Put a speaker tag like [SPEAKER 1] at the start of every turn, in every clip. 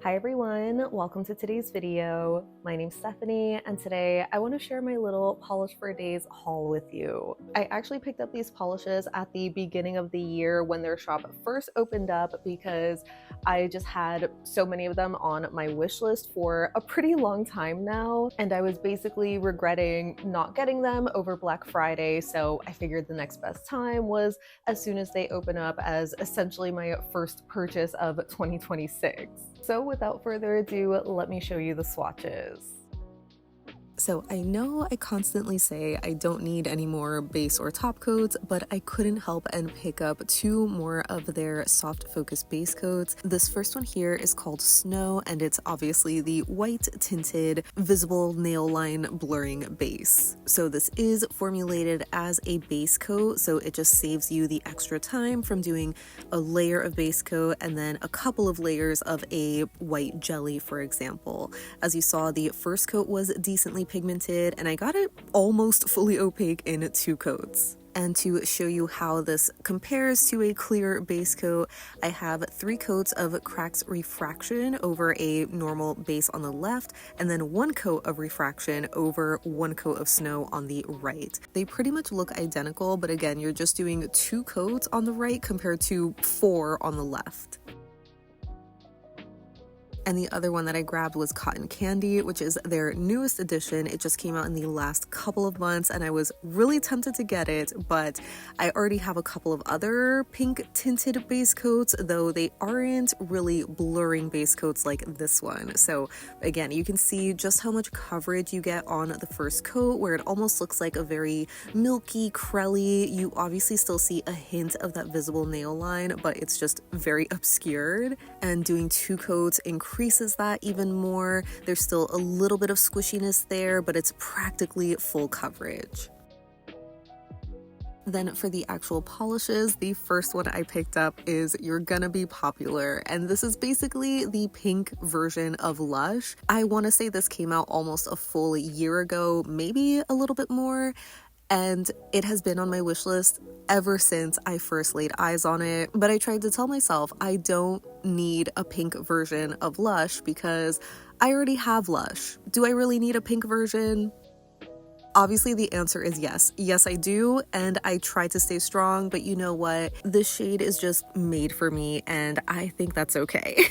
[SPEAKER 1] Hi everyone, welcome to today's video. My name's Stephanie and today I want to share my little Polish for Days haul with you. I actually picked up these polishes at the beginning of the year when their shop first opened up because I just had so many of them on my wish list for a pretty long time now, and I was basically regretting not getting them over Black Friday, so I figured the next best time was as soon as they open up, as essentially my first purchase of 2026. So without further ado, let me show you the swatches. So I know I constantly say I don't need any more base or top coats, but I couldn't help and pick up two more of their soft focus base coats. This first one here is called Snow, and it's obviously the white tinted visible nail line blurring base. So this is formulated as a base coat, so it just saves you the extra time from doing a layer of base coat and then a couple of layers of a white jelly, for example. As you saw, the first coat was decently pigmented and I got it almost fully opaque in two coats. And to show you how this compares to a clear base coat, I have 3 coats of Crack's Refraction over a normal base on the left, and then 1 coat of Refraction over 1 coat of Snow on the right. They pretty much look identical, but again, you're just doing 2 coats on the right compared to 4 on the left. And the other one that I grabbed was Cotton Candy, which is their newest edition. It just came out in the last couple of months and I was really tempted to get it, but I already have a couple of other pink tinted base coats, though they aren't really blurring base coats like this one. So again, you can see just how much coverage you get on the first coat, where it almost looks like a very milky, crelly. You obviously still see a hint of that visible nail line, but it's just very obscured. And doing 2 coats increases that even more. There's still a little bit of squishiness there, but it's practically full coverage. Then for the actual polishes, the first one I picked up is You're Gonna Be Popular, and this is basically the pink version of Lush. I want to say this came out almost a full year ago, maybe a little bit more, and it has been on my wish list ever since I first laid eyes on it. But I tried to tell myself I don't need a pink version of Lush because I already have Lush. Do I really need a pink version? Obviously, the answer is yes. Yes, I do, and I try to stay strong, but you know what? This shade is just made for me, and I think that's okay.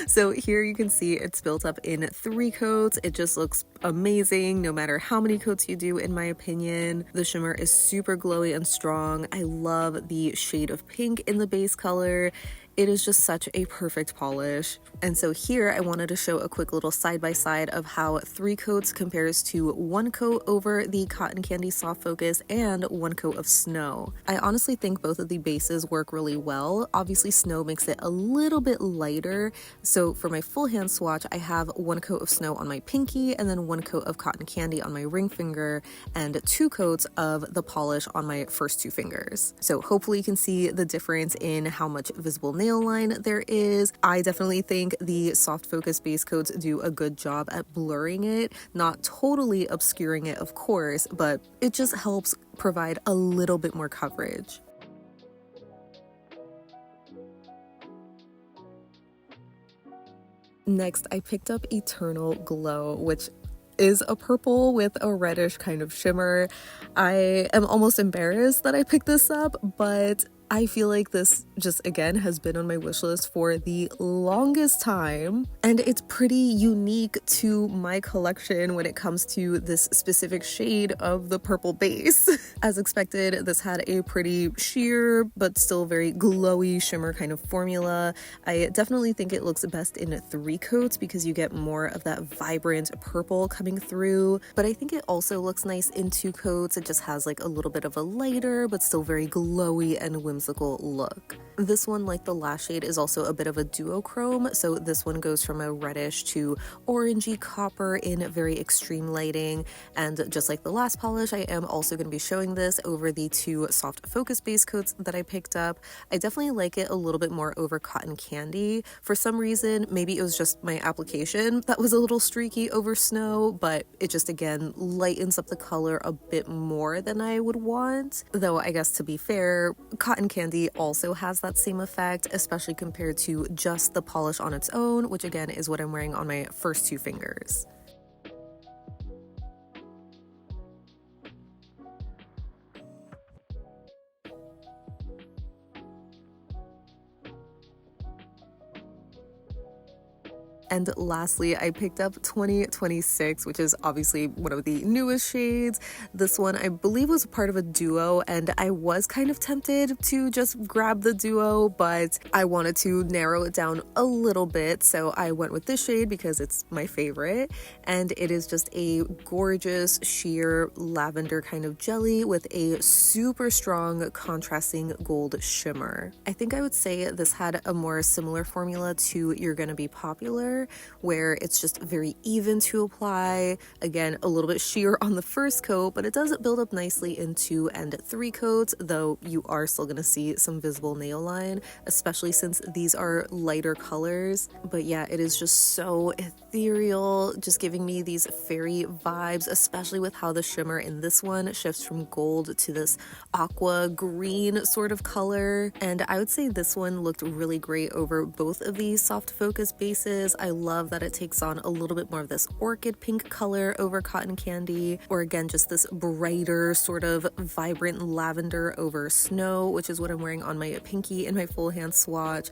[SPEAKER 1] So here you can see it's built up in 3 coats. It just looks amazing no matter how many coats you do, in my opinion. The shimmer is super glowy and strong. I love the shade of pink in the base color. It is just such a perfect polish. And so here I wanted to show a quick little side-by-side of how 3 coats compares to 1 coat over the Cotton Candy Soft Focus and 1 coat of Snow. I honestly think both of the bases work really well. Obviously Snow makes it a little bit lighter. So for my full hand swatch, I have 1 coat of Snow on my pinky and then 1 coat of Cotton Candy on my ring finger and 2 coats of the polish on my first 2 fingers. So hopefully you can see the difference in how much visible nail line there is. I definitely think the soft focus base coats do a good job at blurring it, not totally obscuring it of course, but it just helps provide a little bit more coverage. Next, I picked up Eternal Glow, which is a purple with a reddish kind of shimmer. I am almost embarrassed that I picked this up, but I feel like this just again has been on my wish list for the longest time, and it's pretty unique to my collection when it comes to this specific shade of the purple base. As expected, this had a pretty sheer but still very glowy shimmer kind of formula. I definitely think it looks best in 3 coats because you get more of that vibrant purple coming through, but I think it also looks nice in 2 coats. It just has like a little bit of a lighter but still very glowy and whimsical look. This one, like the last shade, is also a bit of a duochrome, so this one goes from a reddish to orangey copper in very extreme lighting, and just like the last polish, I am also going to be showing this over the 2 soft focus base coats that I picked up. I definitely like it a little bit more over Cotton Candy. For some reason, maybe it was just my application that was a little streaky over Snow, but it just again lightens up the color a bit more than I would want. Though I guess to be fair, Cotton Candy also has that same effect, especially compared to just the polish on its own, which again is what I'm wearing on my first two fingers. And lastly, I picked up 2026, which is obviously one of the newest shades. This one I believe was part of a duo, and I was kind of tempted to just grab the duo, but I wanted to narrow it down a little bit, so I went with this shade because it's my favorite, and it is just a gorgeous sheer lavender kind of jelly with a super strong contrasting gold shimmer. I think I would say this had a more similar formula to You're Gonna Be Popular, where it's just very even to apply. Again, a little bit sheer on the first coat, but it does build up nicely in 2 and 3 coats, though you are still going to see some visible nail line, especially since these are lighter colors. But yeah, it is just so ethereal, just giving me these fairy vibes, especially with how the shimmer in this one shifts from gold to this aqua green sort of color. And I would say this one looked really great over both of these soft focus bases. I love that it takes on a little bit more of this orchid pink color over cotton candy, or again just this brighter sort of vibrant lavender over snow, which is what I'm wearing on my pinky in my full hand swatch.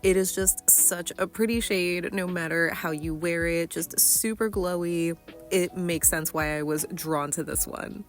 [SPEAKER 1] It is just such a pretty shade no matter how you wear it, just super glowy. It makes sense why I was drawn to this one.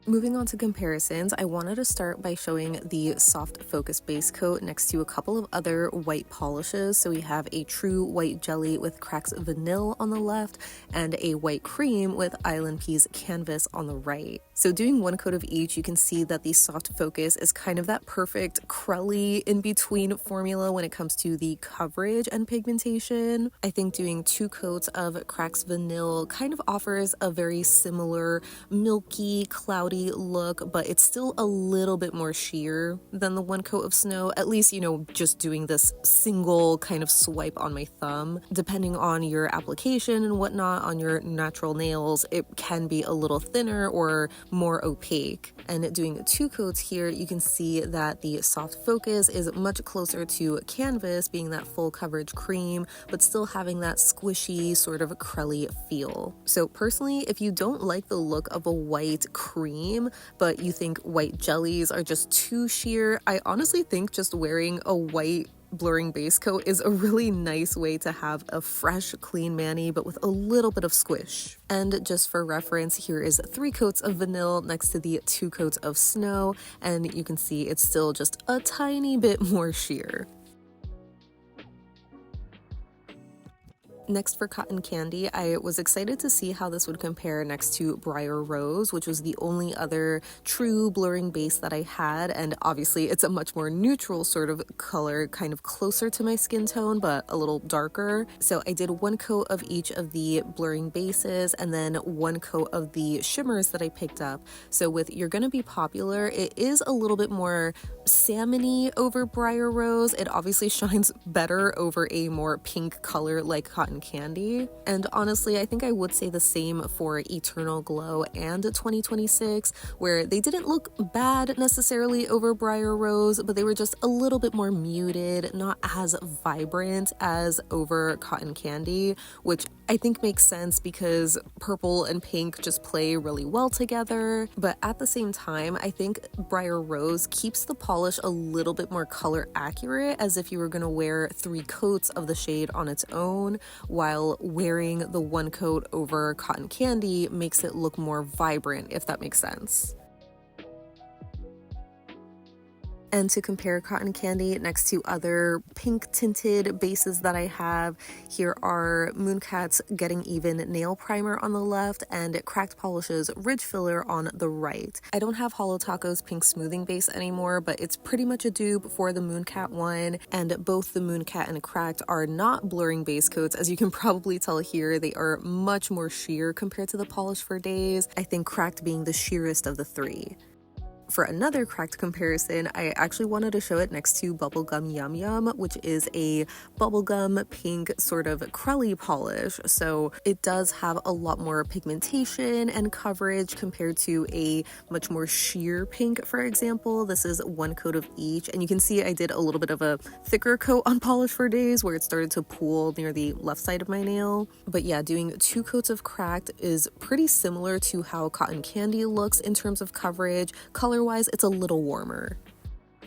[SPEAKER 1] Moving on to comparisons, I wanted to start by showing the soft focus base coat next to a couple of other white polishes. So we have a true white jelly with Cracks Vanille on the left and a white cream with ILNP's Canvas on the right. So doing one coat of each, you can see that the soft focus is kind of that perfect crelly in-between formula when it comes to the coverage and pigmentation. I think doing 2 coats of Cracks Vanille kind of offers a very similar milky, cloudy look, but it's still a little bit more sheer than the 1 coat of snow, at least, you know, just doing this single kind of swipe on my thumb. Depending on your application and whatnot on your natural nails, it can be a little thinner or more opaque. And doing 2 coats here, you can see that the soft focus is much closer to Canvas, being that full coverage cream, but still having that squishy sort of crelly feel. So personally, if you don't like the look of a white cream, but you think white jellies are just too sheer, I honestly think just wearing a white blurring base coat is a really nice way to have a fresh, clean mani, but with a little bit of squish. And just for reference, here is 3 coats of Vanille next to the 2 coats of Snow, and you can see it's still just a tiny bit more sheer. Next for Cotton Candy, I was excited to see how this would compare next to Briar Rose, which was the only other true blurring base that I had, and obviously it's a much more neutral sort of color, kind of closer to my skin tone, but a little darker. So I did 1 coat of each of the blurring bases and then 1 coat of the shimmers that I picked up. So with You're Gonna Be Popular, it is a little bit more salmony over Briar Rose. It obviously shines better over a more pink color like Cotton Candy. And honestly, I think I would say the same for Eternal Glow and 2026, where they didn't look bad necessarily over Briar Rose, but they were just a little bit more muted, not as vibrant as over Cotton Candy, which I think makes sense because purple and pink just play really well together. But at the same time, I think Briar Rose keeps the polish a little bit more color accurate, as if you were going to wear 3 coats of the shade on its own, while wearing the 1 coat over Cotton Candy makes it look more vibrant, if that makes sense. And to compare Cotton Candy next to other pink tinted bases that I have, here are Mooncat's Getting Even Nail Primer on the left and Cracked Polish's Ridge Filler on the right. I don't have Holo Taco's pink smoothing base anymore, but it's pretty much a dupe for the Mooncat one, and both the Mooncat and Cracked are not blurring base coats. As you can probably tell here, they are much more sheer compared to the Polish for Days, I think Cracked being the sheerest of the 3. For another cracked comparison, I actually wanted to show it next to Bubblegum Yum Yum, which is a bubblegum pink sort of crelly polish. So it does have a lot more pigmentation and coverage compared to a much more sheer pink, for example. This is one coat of each, and you can see I did a little bit of a thicker coat on Polish for Days where it started to pool near the left side of my nail. But yeah, doing 2 coats of cracked is pretty similar to how Cotton Candy looks in terms of coverage. Color-wise, it's a little warmer.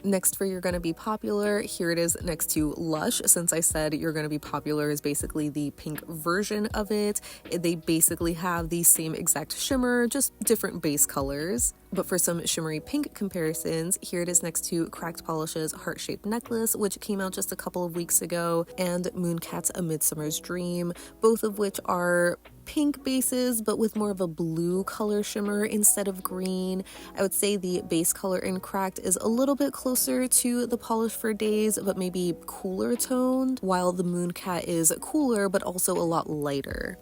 [SPEAKER 1] Next for You're Gonna Be Popular, here it is next to Lush. Since I said You're Gonna Be Popular is basically the pink version of it, they basically have the same exact shimmer, just different base colors. But for some shimmery pink comparisons, here it is next to Cracked Polish's Heart-Shaped Necklace, which came out just a couple of weeks ago, and Mooncat's A Midsummer's Dream, both of which are pink bases but with more of a blue color shimmer instead of green. I would say the base color in Cracked is a little bit closer to the Polish for Days but maybe cooler toned, while the Mooncat is cooler but also a lot lighter.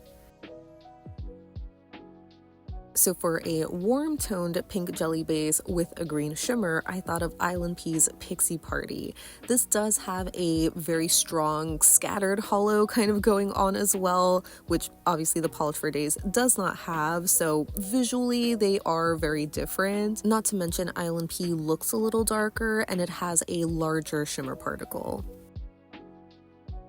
[SPEAKER 1] So for a warm-toned pink jelly base with a green shimmer, I thought of ILNP's Pixie Party. This does have a very strong scattered hollow kind of going on as well, which obviously the Polish for Days does not have, so visually they are very different. Not to mention ILNP looks a little darker and it has a larger shimmer particle.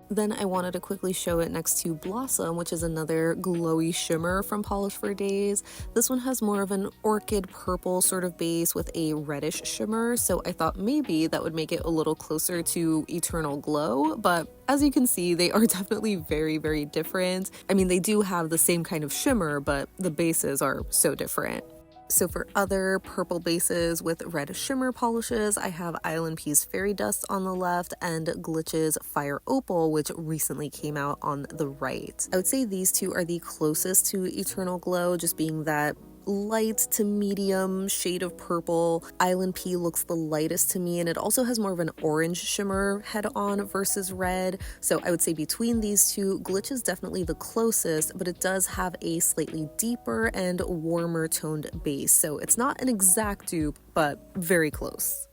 [SPEAKER 1] Then I wanted to quickly show it next to Blossom, which is another glowy shimmer from Polish for Days. This one has more of an orchid purple sort of base with a reddish shimmer, so I thought maybe that would make it a little closer to Eternal Glow, but as you can see, they are definitely very, very different. I mean, they do have the same kind of shimmer, but the bases are so different. So for other purple bases with red shimmer polishes, I have ILNP's Fairy Dust on the left and Glitch's Fire Opal, which recently came out on the right. I would say these two are the closest to Eternal Glow, just being that light to medium shade of purple. ILNP looks the lightest to me, and it also has more of an orange shimmer head on versus red. So I would say between these two, Glitch is definitely the closest, but it does have a slightly deeper and warmer toned base. So it's not an exact dupe, but very close.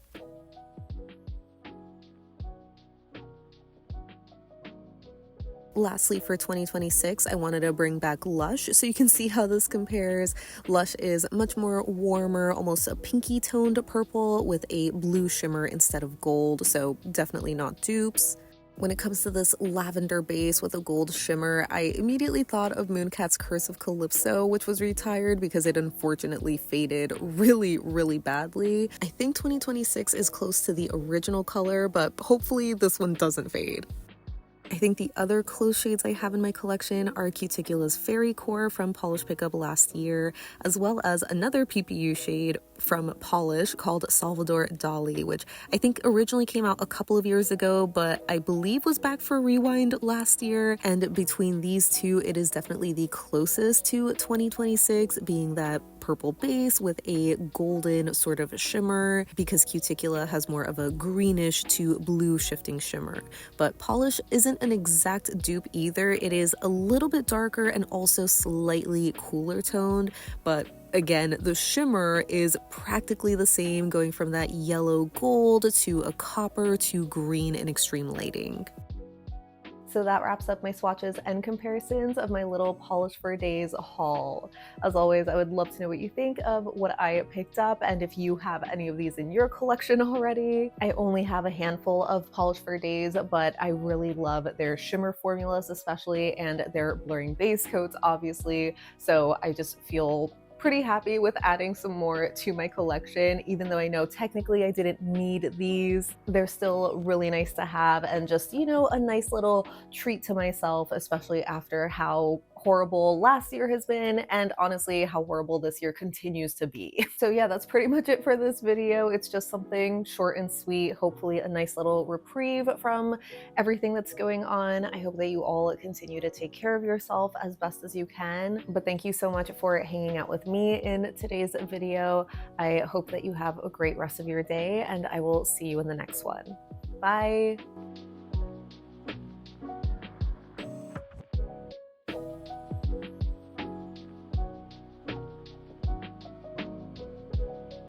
[SPEAKER 1] Lastly, for 2026, I wanted to bring back Lush so you can see how this compares. Lush is much more warmer, almost a pinky toned purple with a blue shimmer instead of gold, so definitely not dupes. When it comes to this lavender base with a gold shimmer, I immediately thought of Mooncat's Curse of Calypso, which was retired because it unfortunately faded really, really badly. I think 2026 is close to the original color, but hopefully this one doesn't fade. I think the other close shades I have in my collection are Cuticula's Fairycore from Polish Pickup last year, as well as another PPU shade from Polish called Salvador Dali, which I think originally came out a couple of years ago, but I believe was back for Rewind last year. And between these two, it is definitely the closest to 2026, being that purple base with a golden sort of shimmer, because Cuticula has more of a greenish to blue shifting shimmer. But Polish isn't an exact dupe either. It is a little bit darker and also slightly cooler toned, but again, the shimmer is practically the same, going from that yellow gold to a copper to green in extreme lighting. So that wraps up my swatches and comparisons of my little Polish for Days haul. As always, I would love to know what you think of what I picked up and if you have any of these in your collection already. I only have a handful of Polish for Days, but I really love their shimmer formulas especially, and their blurring base coats obviously. So I just feel pretty happy with adding some more to my collection. Even though I know technically I didn't need these, they're still really nice to have, and just, you know, a nice little treat to myself, especially after how horrible last year has been, and honestly how horrible this year continues to be. So yeah, that's pretty much it for this video. It's just something short and sweet, hopefully a nice little reprieve from everything that's going on. I hope that you all continue to take care of yourself as best as you can. But thank you so much for hanging out with me in today's video. I hope that you have a great rest of your day, and I will see you in the next one. Bye!